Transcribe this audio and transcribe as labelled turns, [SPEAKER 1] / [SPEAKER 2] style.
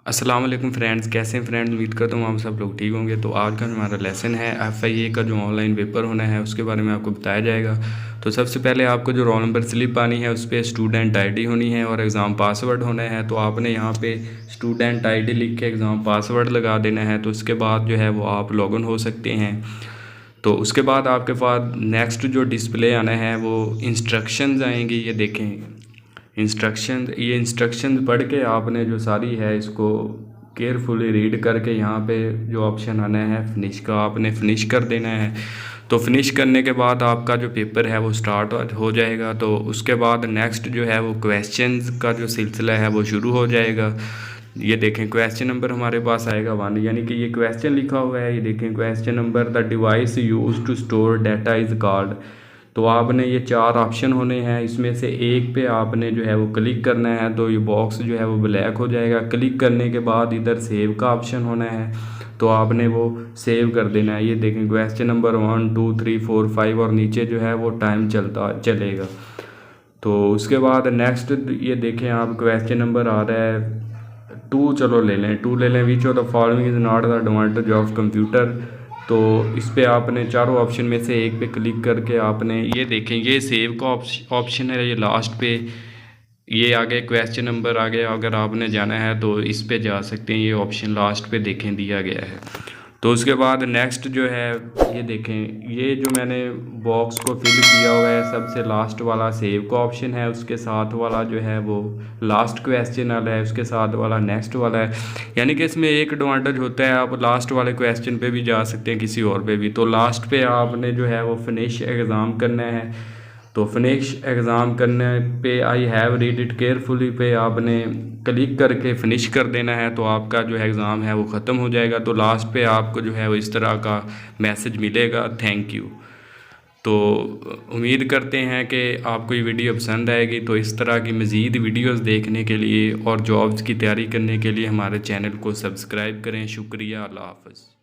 [SPEAKER 1] अस्सलाम वालेकुम फ्रेंड्स, कैसे हैं फ्रेंड्स। उम्मीद करता हूँ आप सब लोग ठीक होंगे। तो आज का हमारा लेसन है FIA का जो ऑनलाइन पेपर होना है उसके बारे में आपको बताया जाएगा। तो सबसे पहले आपको जो रोल नंबर स्लिप आनी है उस पर स्टूडेंट ID होनी है और एग्ज़ाम पासवर्ड होना है। तो आपने यहाँ पे स्टूडेंट ID लिख के एग्ज़ाम पासवर्ड लगा देना है। तो उसके बाद जो है वो आप लॉगिन हो सकते हैं। तो उसके बाद आपके पास नेक्स्ट जो डिस्प्ले आना है वो इंस्ट्रक्शंस आएंगी। ये देखें इंस्ट्रक्शन पढ़ के आपने जो सारी है इसको केयरफुली रीड करके यहाँ पे जो ऑप्शन आना है फिनिश का, आपने फिनिश कर देना है। तो फिनिश करने के बाद आपका जो पेपर है वो स्टार्ट हो जाएगा। तो उसके बाद नेक्स्ट जो है वो क्वेश्चंस का जो सिलसिला है वो शुरू हो जाएगा। ये देखें क्वेश्चन नंबर हमारे पास आएगा 1, यानी कि ये क्वेश्चन लिखा हुआ है। ये देखें question number, the device use to store data is called. तो आपने ये 4 ऑप्शन होने हैं, इसमें से एक पे आपने जो है वो क्लिक करना है। तो ये बॉक्स जो है वो ब्लैक हो जाएगा। क्लिक करने के बाद इधर सेव का ऑप्शन होना है, तो आपने वो सेव कर देना है। ये देखें क्वेश्चन नंबर 1 2 3 4 5 और नीचे जो है वो टाइम चलेगा। तो उसके बाद नेक्स्ट ये देखें आप क्वेश्चन नंबर आ रहा है 2, चलो ले लें 2 ले लें। Which of the following is not the advantage of computer. तो इस पे आपने चारों ऑप्शन में से एक पे क्लिक करके आपने ये देखें ये सेव का ऑप्शन है, ये लास्ट पे ये आगे क्वेश्चन नंबर आ गया। अगर आपने जाना है तो इस पे जा सकते हैं, ये ऑप्शन लास्ट पे देखें दिया गया है। तो उसके बाद नेक्स्ट जो है ये देखें, ये जो मैंने बॉक्स को फिल किया हुआ है सबसे लास्ट वाला सेव का ऑप्शन है, उसके साथ वाला जो है वो लास्ट क्वेश्चन वाला है, उसके साथ वाला नेक्स्ट वाला है। यानी कि इसमें एक एडवांटेज होता है, आप लास्ट वाले क्वेश्चन पे भी जा सकते हैं, किसी और पे भी। तो लास्ट पे आपने जो है वो फिनिश एग्ज़ाम करना है। तो फिनिश एग्ज़ाम करने पे I have read it carefully पे आपने क्लिक करके फिनिश कर देना है। तो आपका जो है एग्ज़ाम है वो ख़त्म हो जाएगा। तो लास्ट पे आपको जो है वो इस तरह का मैसेज मिलेगा, थैंक यू। तो उम्मीद करते हैं कि आपको ये वीडियो पसंद आएगी। तो इस तरह की मज़ीद वीडियोस देखने के लिए और जॉब्स की तैयारी करने के लिए हमारे चैनल को सब्सक्राइब करें। शुक्रिया, अल्लाह हाफ़िज़।